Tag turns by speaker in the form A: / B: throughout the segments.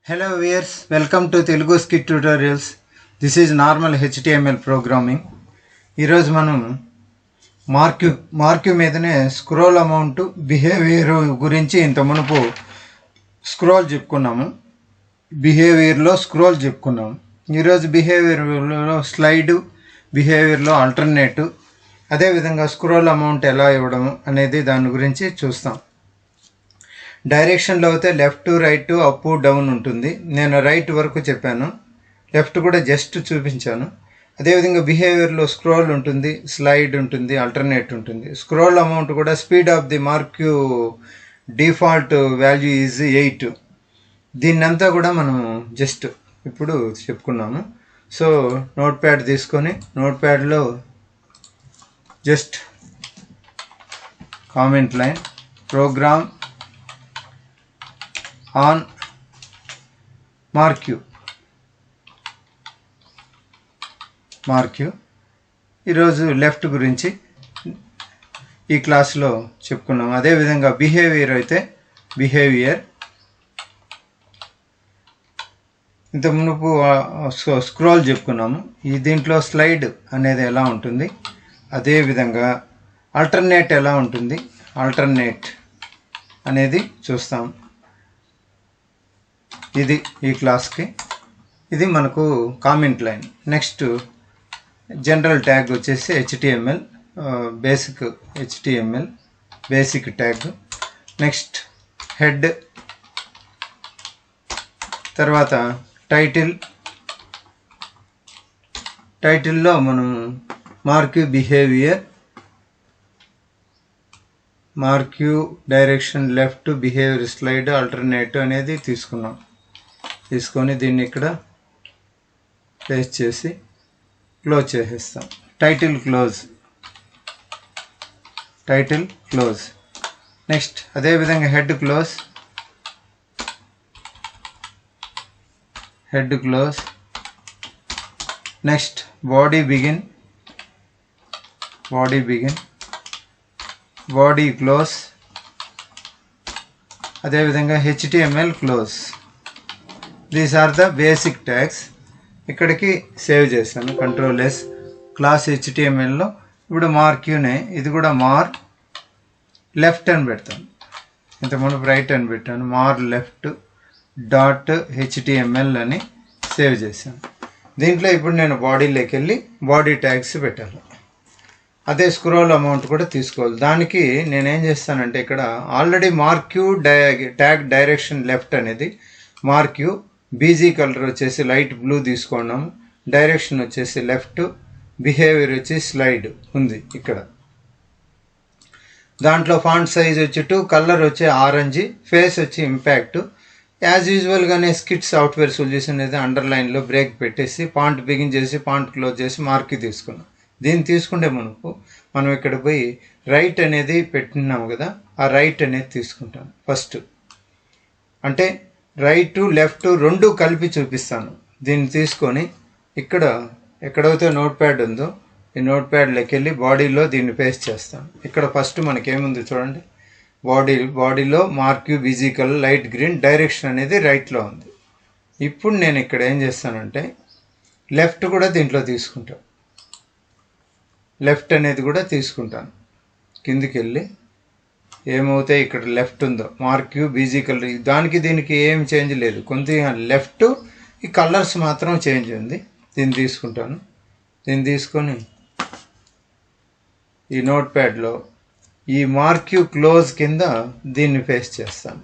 A: Hello viewers, welcome to Telugu Scit tutorials. This is normal HTML programming. ఈరోజు మనం marquee మీదనే scroll amount behaviour గురించి ఇంత మునుపు స్క్రోల్ చెప్పుకున్నాము. బిహేవియర్లో స్క్రోల్ చెప్పుకున్నాము. ఈరోజు బిహేవియర్లో స్లైడ్, బిహేవియర్లో ఆల్టర్నేటివ్, అదేవిధంగా స్క్రోల్ అమౌంట్ ఎలా ఇవ్వడం అనేది దాని గురించి చూస్తాం. డైరెక్షన్లో అయితే లెఫ్ట్, రైట్, అప్, డౌన్ ఉంటుంది. నేను రైట్ వరకు చెప్పాను, లెఫ్ట్ కూడా జస్ట్ చూపించాను. అదేవిధంగా బిహేవియర్లో స్క్రోల్ ఉంటుంది, స్లైడ్ ఉంటుంది, ఆల్టర్నేట్ ఉంటుంది. స్క్రోల్ అమౌంట్ కూడా speed of the marquee default value is 8. దీన్నంతా కూడా మనం జస్ట్ ఇప్పుడు చెప్పుకున్నాము. సో నోట్ ప్యాడ్ తీసుకొని నోట్ ప్యాడ్లో just comment line program on marquee ఈరోజు లెఫ్ట్ గురించి ఈ క్లాస్లో చెప్పుకున్నాం. అదేవిధంగా బిహేవియర్ అయితే బిహేవియర్ ఇంత మునుపు స్క్రోల్ చెప్పుకున్నాము. దీంట్లో స్లైడ్ అనేది ఎలా ఉంటుంది, అదేవిధంగా ఆల్టర్నేట్ ఎలా ఉంటుంది, ఆల్టర్నేట్ అనేది చూస్తాం. ఇది ఈ క్లాస్కి, ఇది మనకు comment line. Next general tag వచ్చేసి HTML, basic HTML basic tag. Next head, తర్వాత టైటిల్లో మనం marquee behaviour, marquee direction left, behaviour slide, alternate అనేది తీసుకొని దీన్ని ఇక్కడ పేస్ట్ చేసి క్లోజ్ చేసేస్తాం. Title close. నెక్స్ట్ అదేవిధంగా head close. Next body begin, body close. అదేవిధంగా HTML close. These are the basic tags. ఇక్కడికి సేవ్ చేశాను, కంట్రోల్-S. క్లాస్ HTMLలో ఇప్పుడు మార్క్యూనే, ఇది కూడా మార్ లెఫ్ట్ అని పెడతాను. ఇంతకుముందు రైట్ అని పెట్టాను. మార్ లెఫ్ట్ డాట్ HTML అని సేవ్ చేశాను. దీంట్లో ఇప్పుడు నేను బాడీలోకి వెళ్ళి బాడీ ట్యాగ్స్ పెట్టాలి. అదే స్క్రోల్ అమౌంట్ కూడా తీసుకోవాలి. దానికి నేనేం చేస్తానంటే ఇక్కడ already marquee tag direction left అనేది మార్క్యూ, బీజీ కలర్ వచ్చేసి లైట్ బ్లూ తీసుకున్నాము, డైరెక్షన్ వచ్చేసి లెఫ్ట్, బిహేవియర్ వచ్చి స్లైడ్ ఉంది ఇక్కడ. దాంట్లో ఫాంట్ సైజ్ వచ్చి 2, కలర్ వచ్చి ఆరెంజ్, ఫేస్ వచ్చి ఇంపాక్ట్. యాజ్ యూజువల్గానే స్కిట్ సాఫ్ట్వేర్ సొల్యూషన్ అనేది అండర్లైన్లో బ్రేక్ పెట్టేసి ఫాంట్ బిగిన్ చేసి ఫాంట్ క్లోజ్ చేసి మార్క్యూ తీసుకున్నాం. దీన్ని తీసుకుంటే మనం ఇక్కడ పోయి రైట్ అనేది పెట్టినాము కదా, ఆ రైట్ అనేది తీసుకుంటాను ఫస్ట్. అంటే రైట్ లెఫ్ట్ రెండు కలిపి చూపిస్తాను. దీన్ని తీసుకొని ఇక్కడ ఎక్కడైతే నోట్ ప్యాడ్ ఉందో ఈ నోట్ ప్యాడ్లోకి వెళ్ళి బాడీలో దీన్ని పేస్ట్ చేస్తాను. ఇక్కడ ఫస్ట్ మనకేముంది చూడండి, బాడీలో marquee BG colour light green, direction అనేది రైట్లో ఉంది. ఇప్పుడు నేను ఇక్కడ ఏం చేస్తానంటే లెఫ్ట్ కూడా దీంట్లో తీసుకుంటాను, లెఫ్ట్ అనేది కూడా తీసుకుంటాను. కిందికి వెళ్ళి ఏమవుతాయి, ఇక్కడ లెఫ్ట్ ఉందో మార్క్యూ బీజీ కలర్, దానికి దీనికి ఏం చేంజ్ లేదు, కొద్దిగా లెఫ్ట్ ఈ కలర్స్ మాత్రం చేంజ్ ఉంది. దీన్ని తీసుకుంటాను. దీన్ని తీసుకొని ఈ నోట్ ప్యాడ్లో ఈ మార్క్యూ క్లోజ్ కింద దీన్ని పేస్ట్ చేస్తాను.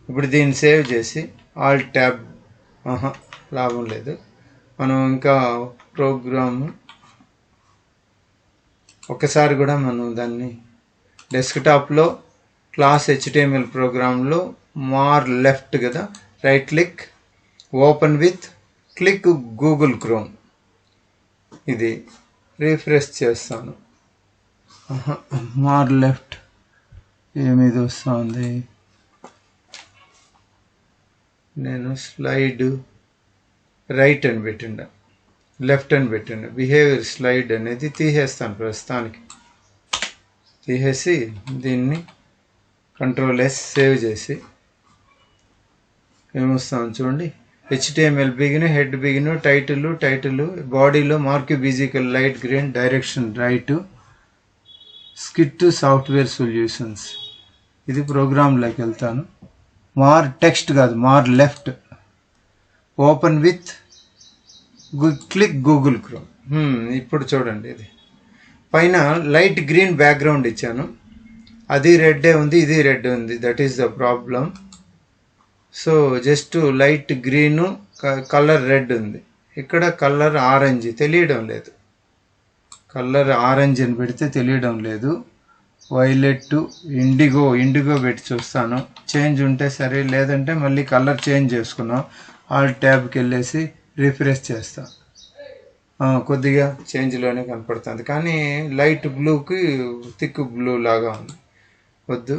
A: ఇప్పుడు దీన్ని సేవ్ చేసి ఆల్ ట్యాబ్, లాభం లేదు, మనం ఇంకా ప్రోగ్రామ్ ఒకసారి కూడా మనం దాన్ని డెస్క్టాప్లో క్లాస్ HTML ప్రోగ్రాంలో మార్ లెఫ్ట్ కదా, right click, open with click Google chrome, ఇది రీఫ్రెష్ చేస్తాను. మార్ లెఫ్ట్ ఏమిది వస్తుంది, నేను స్లైడ్ రైట్ అని పెట్టిండ, లెఫ్ట్ అని పెట్టిండ. బిహేవియర్ స్లైడ్ అనేది తీసేస్తాను ప్రస్తుతానికి. తీసేసి దీన్ని కంట్రోల్-S సేవ్ చేసి ఏమొస్తాం చూడండి. HTML begin, head begin, title, బాడీలో marquee bgcolor light green, direction right, Skit software solutions. ఇది ప్రోగ్రాంలోకి వెళ్తాను. మార్ టెక్స్ట్ కాదు, మార్ left, open with click Google Chrome. ఇప్పుడు చూడండి, ఇది పైన లైట్ గ్రీన్ బ్యాక్గ్రౌండ్ ఇచ్చాను. అది రెడ్డే ఉంది, ఇది రెడ్ ఉంది. That is the problem. So just light green, colour red ఉంది. ఇక్కడ కలర్ ఆరెంజ్ తెలియడం లేదు. కలర్ ఆరెంజ్ అని పెడితే తెలియడం లేదు. వైలెట్, ఇండిగో పెట్టి చూస్తాను. చేంజ్ ఉంటే సరే, లేదంటే మళ్ళీ కలర్ చేంజ్ చేసుకున్నాం. ఆల్ ట్యాబ్కి వెళ్ళేసి రిఫ్రెష్ చేస్తాం. కొద్దిగా చేంజ్లోనే కనపడుతుంది, కానీ లైట్ బ్లూకి థిక్ బ్లూ లాగా ఉంది. వద్దు,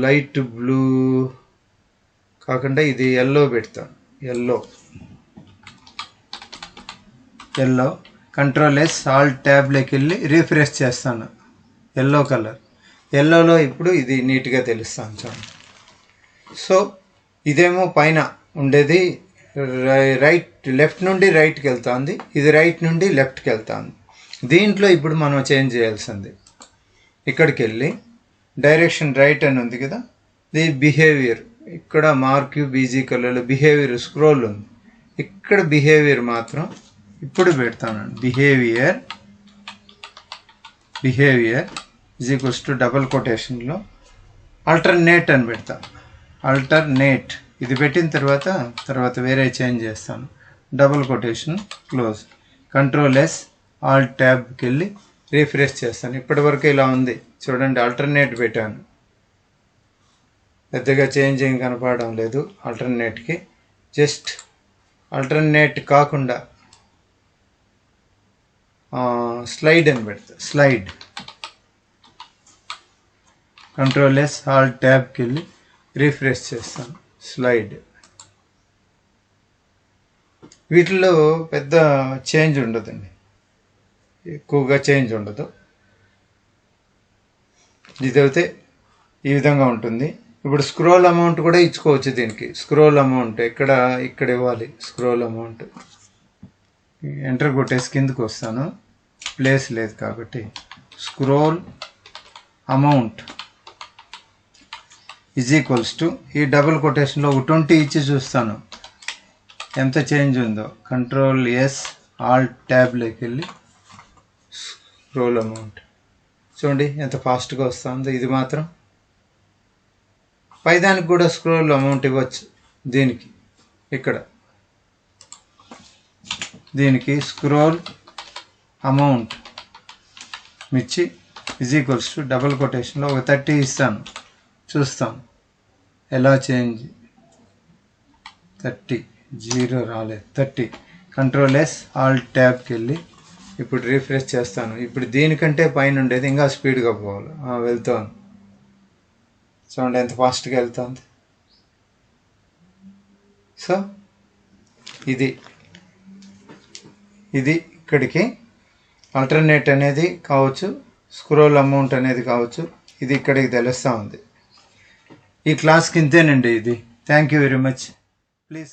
A: లైట్ బ్లూ కాకుండా ఇది ఎల్లో పెడతాను. ఎల్లో కంట్రోల్-S ఆల్ ట్యాబ్లోకి వెళ్ళి రిఫ్రెష్ చేస్తాను. ఎల్లో కలర్, ఎల్లోలో ఇప్పుడు ఇది నీట్గా తెలుస్తాను చూడండి. సో ఇదేమో పైన ఉండేది లెఫ్ట్ నుండి రైట్కి వెళ్తుంది, ఇది రైట్ నుండి లెఫ్ట్కి వెళ్తుంది. దీంట్లో ఇప్పుడు మనం చేంజ్ చేయాల్సింది, ఇక్కడికి వెళ్ళి డైరెక్షన్ రైట్ అని ఉంది కదా, ఇది బిహేవియర్. ఇక్కడ మార్క్యూ బీజీ కలర్లో బిహేవియర్ స్క్రోల్ ఉంది. ఇక్కడ బిహేవియర్ మాత్రం ఇప్పుడు పెడతానండి. Behaviour is equals to double కొటేషన్లో ఆల్టర్నేట్ అని పెడతాను. ఆల్టర్నేట్ ఇది పెట్టిన తర్వాత వేరే చేంజ్ చేస్తాను. Double quotation close, control S alt ట్యాబ్కి వెళ్ళి రిఫ్రెష్ చేస్తాను. ఇప్పటివరకు ఇలా ఉంది చూడండి. ఆల్టర్నేట్ పెట్టాను, పెద్దగా చేంజ్ ఏం కనపడడం లేదు ఆల్టర్నేట్కి. జస్ట్ ఆల్టర్నేట్ కాకుండా స్లైడ్ అని పెడతా. స్లైడ్, కంట్రోల్-S ఆల్ ట్యాబ్కి వెళ్ళి రిఫ్రెష్ చేస్తాను. స్లైడ్. వీటిలో పెద్ద చేంజ్ ఉండదండి, ఎక్కువగా చేంజ్ ఉండదు. ఇదైతే ఈ విధంగా ఉంటుంది. ఇప్పుడు స్క్రోల్ అమౌంట్ కూడా ఇచ్చుకోవచ్చు. దీనికి స్క్రోల్ అమౌంట్ ఇక్కడ ఇవ్వాలి. స్క్రోల్ అమౌంట్ ఎంటర్ కొట్టేసి కిందకు వస్తాను, ప్లేస్ లేదు కాబట్టి. Scroll amount is equals to ఈ డబుల్ కొటేషన్లో 20 ఇచ్చి చూస్తాను ఎంత చేంజ్ ఉందో. కంట్రోల్-S ఆల్ ట్యాబ్లోకి వెళ్ళి స్క్రోల్ అమౌంట్ చూడండి ఎంత ఫాస్ట్గా వస్తుందో. ఇది మాత్రం పైదానికి కూడా స్క్రోల్ అమౌంట్ ఇవ్వచ్చు. దీనికి స్క్రోల్ అమౌంట్ ఇచ్చి ఈజ్ ఈక్వల్స్ టు డబుల్ కొటేషన్లో 30 ఇస్తాను. చూస్తాం ఎలా చేంజ్. 30 0 రాలేదు. 30 కంట్రోల్-S ఆల్ ట్యాబ్కి వెళ్ళి ఇప్పుడు రిఫ్రెష్ చేస్తాను. ఇప్పుడు దీనికంటే పైన ఉండేది ఇంకా స్పీడ్గా పోవాలి. వెళ్తాను చూడండి ఎంత ఫాస్ట్గా వెళ్తుంది. సో ఇది ఇక్కడికి ఆల్టర్నేట్ అనేది కావచ్చు, స్క్రోల్ అమౌంట్ అనేది కావచ్చు. ఇది ఇక్కడికి తెలుస్తూ ఉంది. ఈ క్లాస్కి ఇంతేనండి ఇది. Thank you very much. Please